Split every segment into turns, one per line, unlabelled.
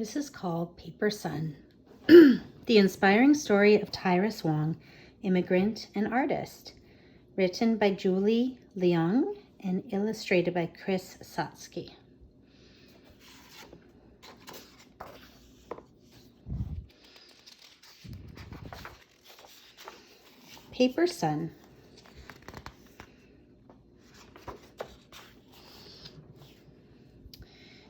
This is called Paper Sun, the inspiring story of Tyrus Wong, immigrant and artist, written by Julie Leung and illustrated by Chris Sasaki. Paper Sun.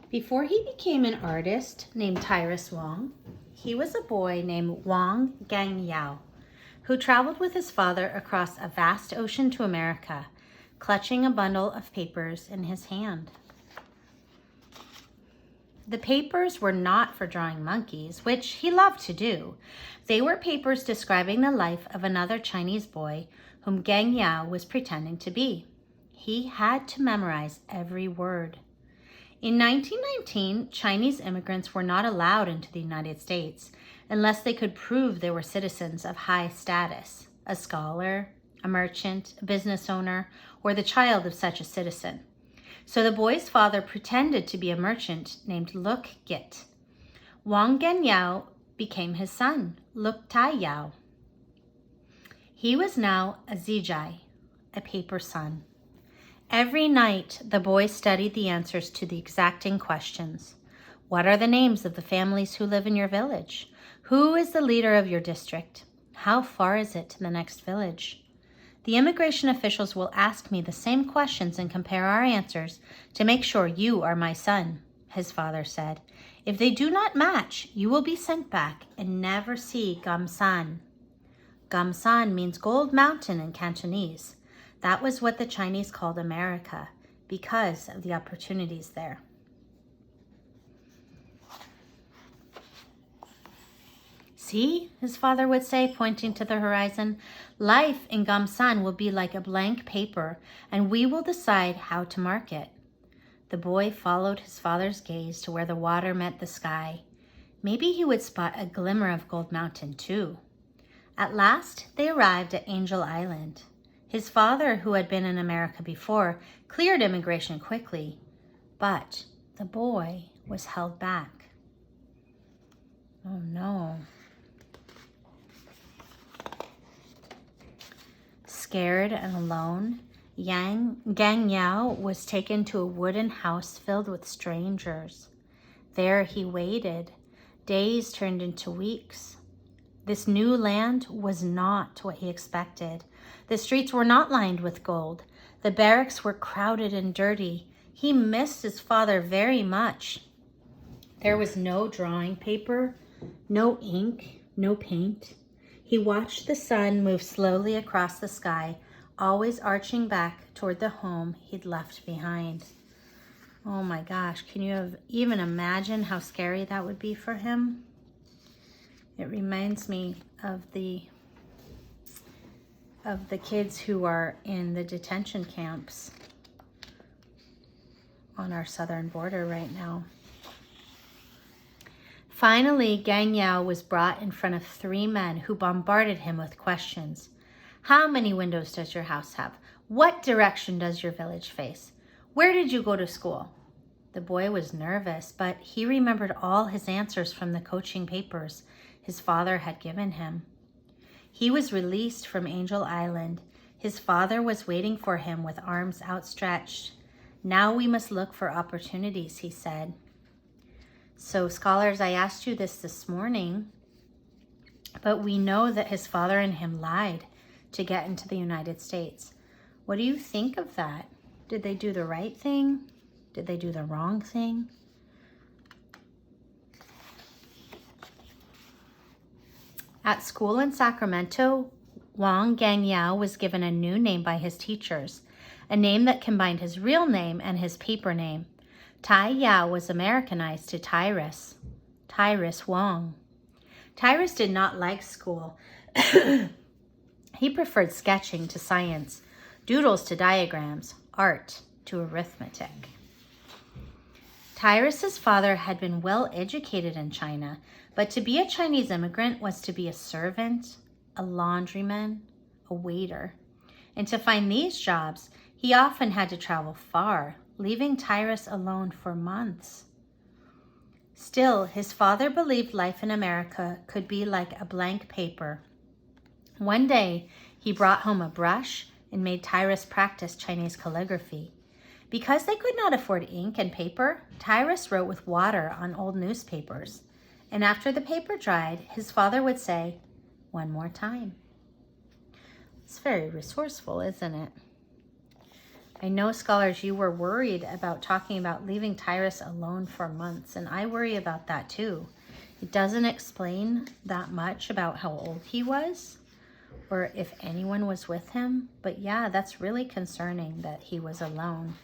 Before he became an artist named Tyrus Wong, he was a boy named Wang Gangyao, who traveled with his father across a vast ocean to America, clutching a bundle of papers in his hand. The papers were not for drawing monkeys, which he loved to do. They were papers describing the life of another Chinese boy whom Gangyao was pretending to be. He had to memorize every word. In 1919, Chinese immigrants were not allowed into the United States unless they could prove they were citizens of high status, a scholar, a merchant, a business owner, or the child of such a citizen. So the boy's father pretended to be a merchant named Luk Git. Wang Gangyao became his son, Luk Tai Yao. He was now a zijai, a paper son. Every night, the boy studied the answers to the exacting questions. What are the names of the families who live in your village? Who is the leader of your district? How far is it to the next village? The immigration officials will ask me the same questions and compare our answers to make sure you are my son, his father said. If they do not match, you will be sent back and never see Gamsan. Gamsan means gold mountain in Cantonese. That was what the Chinese called America because of the opportunities there. See, his father would say, pointing to the horizon, life in Gamsan will be like a blank paper, and we will decide how to mark it. The boy followed his father's gaze to where the water met the sky. Maybe he would spot a glimmer of Gold Mountain too. At last, they arrived at Angel Island. His father, who had been in America before, cleared immigration quickly, but the boy was held back. Oh no. Scared and alone, Gangyao was taken to a wooden house filled with strangers. There he waited. Days turned into weeks. This new land was not what he expected. The streets were not lined with gold. The barracks were crowded and dirty. He missed his father very much. There was no drawing paper, no ink, no paint. He watched the sun move slowly across the sky, always arching back toward the home he'd left behind. Oh my gosh, can you even imagine how scary that would be for him? It reminds me of the kids who are in the detention camps on our southern border right now. Finally, Gangyao was brought in front of 3 men who bombarded him with questions. How many windows does your house have? What direction does your village face? Where did you go to school? The boy was nervous, but he remembered all his answers from the coaching papers his father had given him. He was released from Angel Island. His father was waiting for him with arms outstretched. Now we must look for opportunities, he said. So scholars, I asked you this morning, but we know that his father and him lied to get into the United States. What do you think of that? Did they do the right thing? Did they do the wrong thing? At school in Sacramento, Wang Gangyao was given a new name by his teachers, a name that combined his real name and his paper name. Tai Yao was Americanized to Tyrus Wong. Tyrus did not like school. He preferred sketching to science, doodles to diagrams, art to arithmetic. Tyrus's father had been well educated in China, but to be a Chinese immigrant was to be a servant, a laundryman, a waiter. And to find these jobs, he often had to travel far, leaving Tyrus alone for months. Still, his father believed life in America could be like a blank paper. One day, he brought home a brush and made Tyrus practice Chinese calligraphy. Because they could not afford ink and paper, Tyrus wrote with water on old newspapers. And after the paper dried, his father would say, "One more time." It's very resourceful, isn't it? I know, scholars, you were worried about talking about leaving Tyrus alone for months, and I worry about that too. It doesn't explain that much about how old he was or if anyone was with him, but yeah, that's really concerning that he was alone.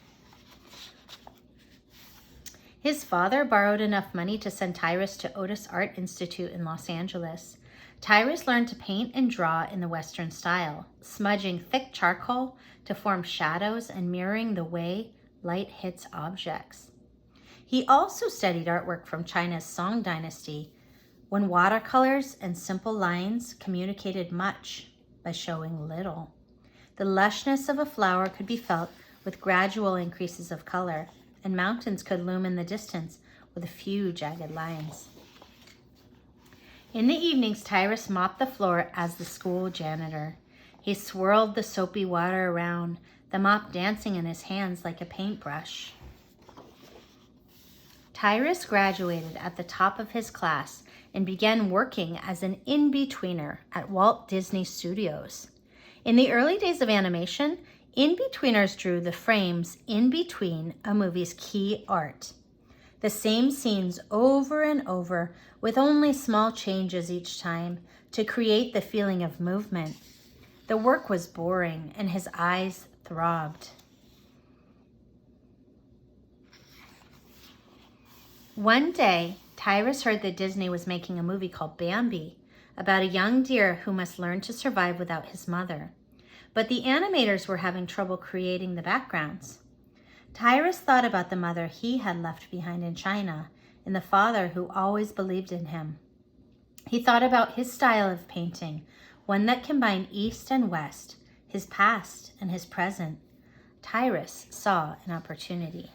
His father borrowed enough money to send Tyrus to Otis Art Institute in Los Angeles. Tyrus learned to paint and draw in the Western style, smudging thick charcoal to form shadows and mirroring the way light hits objects. He also studied artwork from China's Song Dynasty, when watercolors and simple lines communicated much by showing little. The lushness of a flower could be felt with gradual increases of color, and mountains could loom in the distance with a few jagged lines. In the evenings, Tyrus mopped the floor as the school janitor. He swirled the soapy water around, the mop dancing in his hands like a paintbrush. Tyrus graduated at the top of his class and began working as an in-betweener at Walt Disney Studios. In the early days of animation, in-betweeners drew the frames in between a movie's key art. The same scenes over and over with only small changes each time to create the feeling of movement. The work was boring and his eyes throbbed. One day, Tyrus heard that Disney was making a movie called Bambi about a young deer who must learn to survive without his mother. But the animators were having trouble creating the backgrounds. Tyrus thought about the mother he had left behind in China and the father who always believed in him. He thought about his style of painting, one that combined East and West, his past and his present. Tyrus saw an opportunity.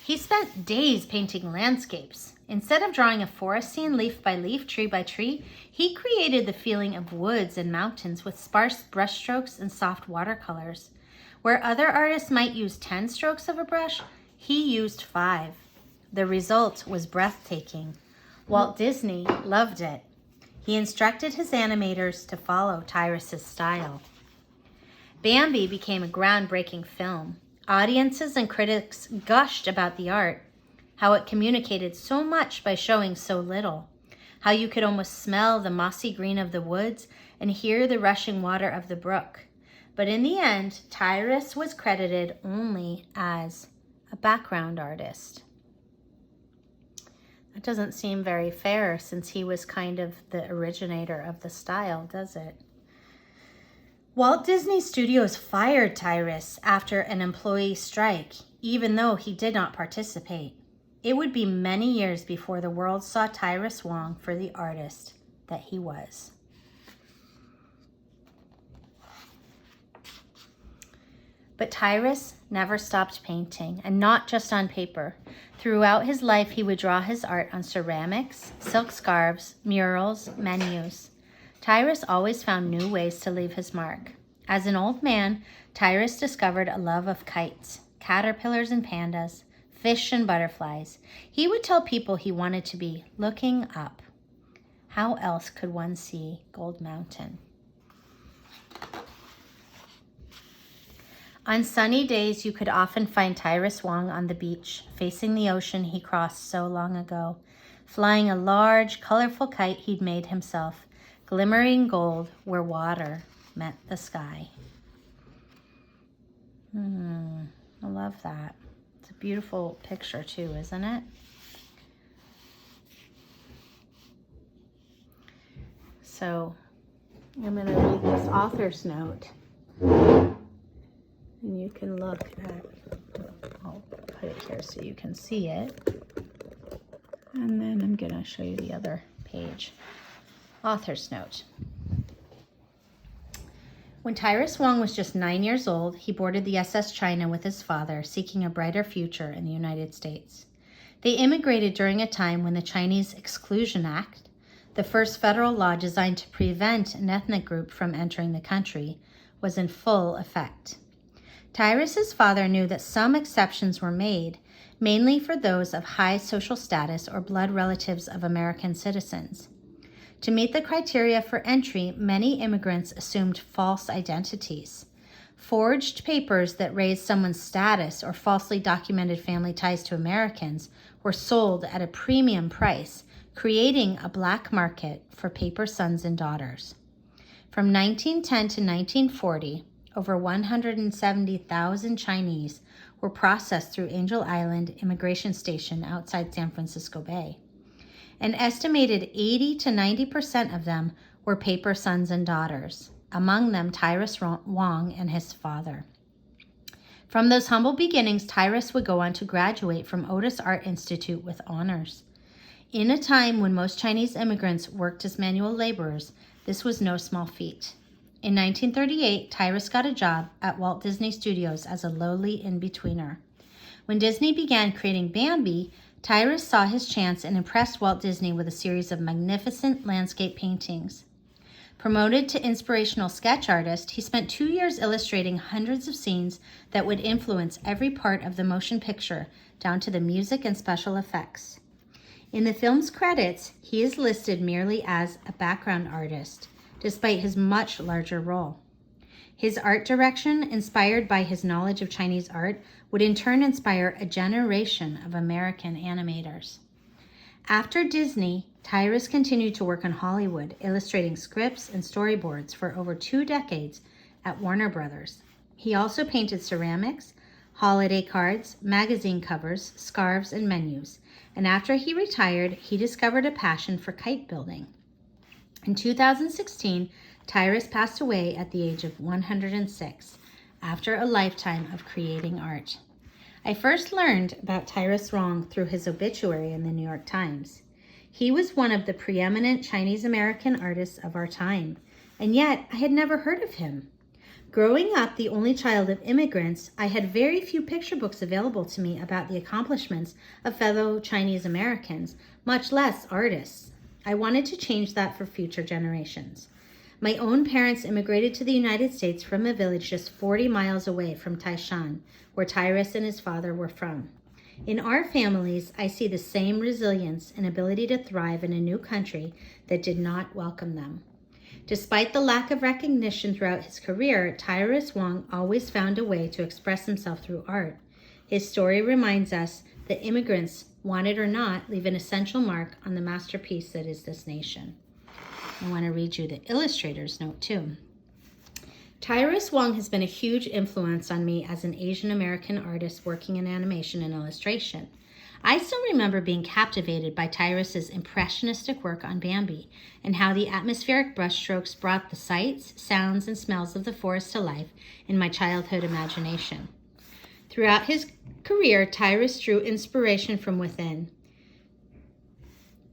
He spent days painting landscapes. Instead of drawing a forest scene leaf by leaf, tree by tree, he created the feeling of woods and mountains with sparse brushstrokes and soft watercolors. Where other artists might use 10 strokes of a brush, he used 5. The result was breathtaking. Walt Disney loved it. He instructed his animators to follow Tyrus's style. Bambi became a groundbreaking film. Audiences and critics gushed about the art, how it communicated so much by showing so little, how you could almost smell the mossy green of the woods and hear the rushing water of the brook. But in the end, Tyrus was credited only as a background artist. That doesn't seem very fair since he was kind of the originator of the style, does it? Walt Disney Studios fired Tyrus after an employee strike, even though he did not participate. It would be many years before the world saw Tyrus Wong for the artist that he was. But Tyrus never stopped painting, and not just on paper. Throughout his life, he would draw his art on ceramics, silk scarves, murals, menus. Tyrus always found new ways to leave his mark. As an old man, Tyrus discovered a love of kites, caterpillars and pandas, fish and butterflies. He would tell people he wanted to be looking up. How else could one see Gold Mountain? On sunny days, you could often find Tyrus Wong on the beach, facing the ocean he crossed so long ago, flying a large, colorful kite he'd made himself, glimmering gold where water met the sky. I love that. It's a beautiful picture too, isn't it? So I'm going to read this author's note. And you can look at, I'll put it here so you can see it. And then I'm going to show you the other page. Author's note. When Tyrus Wong was just 9 years old, he boarded the SS China with his father, seeking a brighter future in the United States. They immigrated during a time when the Chinese Exclusion Act, the first federal law designed to prevent an ethnic group from entering the country, was in full effect. Tyrus's father knew that some exceptions were made, mainly for those of high social status or blood relatives of American citizens. To meet the criteria for entry, many immigrants assumed false identities. Forged papers that raised someone's status or falsely documented family ties to Americans were sold at a premium price, creating a black market for paper sons and daughters. From 1910 to 1940, over 170,000 Chinese were processed through Angel Island Immigration Station outside San Francisco Bay. An estimated 80 to 90% of them were paper sons and daughters, among them Tyrus Wong and his father. From those humble beginnings, Tyrus would go on to graduate from Otis Art Institute with honors. In a time when most Chinese immigrants worked as manual laborers, this was no small feat. In 1938, Tyrus got a job at Walt Disney Studios as a lowly in-betweener. When Disney began creating Bambi, Tyrus saw his chance and impressed Walt Disney with a series of magnificent landscape paintings. Promoted to inspirational sketch artist, he spent 2 years illustrating hundreds of scenes that would influence every part of the motion picture, down to the music and special effects. In the film's credits, he is listed merely as a background artist, despite his much larger role. His art direction, inspired by his knowledge of Chinese art, would in turn inspire a generation of American animators. After Disney, Tyrus continued to work in Hollywood, illustrating scripts and storyboards for over 2 decades at Warner Brothers. He also painted ceramics, holiday cards, magazine covers, scarves, and menus. And after he retired, he discovered a passion for kite building. In 2016, Tyrus passed away at the age of 106 after a lifetime of creating art. I first learned about Tyrus Wong through his obituary in the New York Times. He was one of the preeminent Chinese-American artists of our time, and yet I had never heard of him. Growing up the only child of immigrants, I had very few picture books available to me about the accomplishments of fellow Chinese Americans, much less artists. I wanted to change that for future generations. My own parents immigrated to the United States from a village just 40 miles away from Taishan, where Tyrus and his father were from. In our families, I see the same resilience and ability to thrive in a new country that did not welcome them. Despite the lack of recognition throughout his career, Tyrus Wong always found a way to express himself through art. His story reminds us that immigrants, wanted or not, leave an essential mark on the masterpiece that is this nation. I want to read you the illustrator's note too. Tyrus Wong has been a huge influence on me as an Asian American artist working in animation and illustration. I still remember being captivated by Tyrus's impressionistic work on Bambi and how the atmospheric brushstrokes brought the sights, sounds, and smells of the forest to life in my childhood imagination. Throughout his career, Tyrus drew inspiration from within.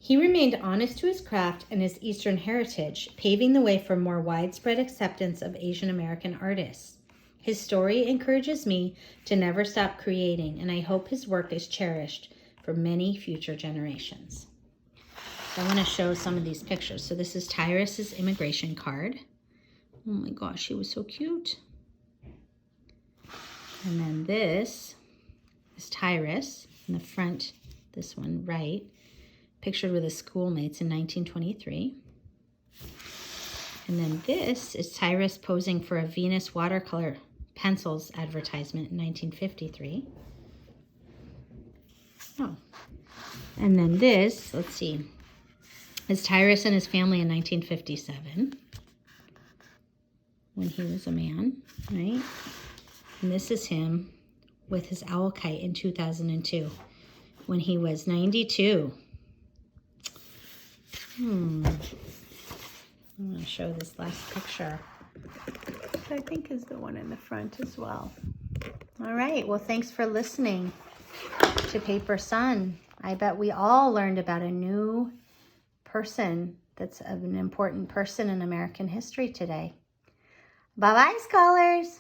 He remained honest to his craft and his Eastern heritage, paving the way for more widespread acceptance of Asian American artists. His story encourages me to never stop creating, and I hope his work is cherished for many future generations. So I want to show some of these pictures. So this is Tyrus's immigration card. Oh my gosh, he was so cute. And then this is Tyrus in the front, this one right, pictured with his schoolmates in 1923. And then this is Tyrus posing for a Venus watercolor pencils advertisement in 1953. Oh, and then this, let's see, is Tyrus and his family in 1957 when he was a man, right? And this is him with his owl kite in 2002 when he was 92. I'm going to show this last picture. I think is the one in the front as well. All right, well, thanks for listening to Paper Sun. I bet we all learned about a new person that's an important person in American history today. Bye-bye, scholars.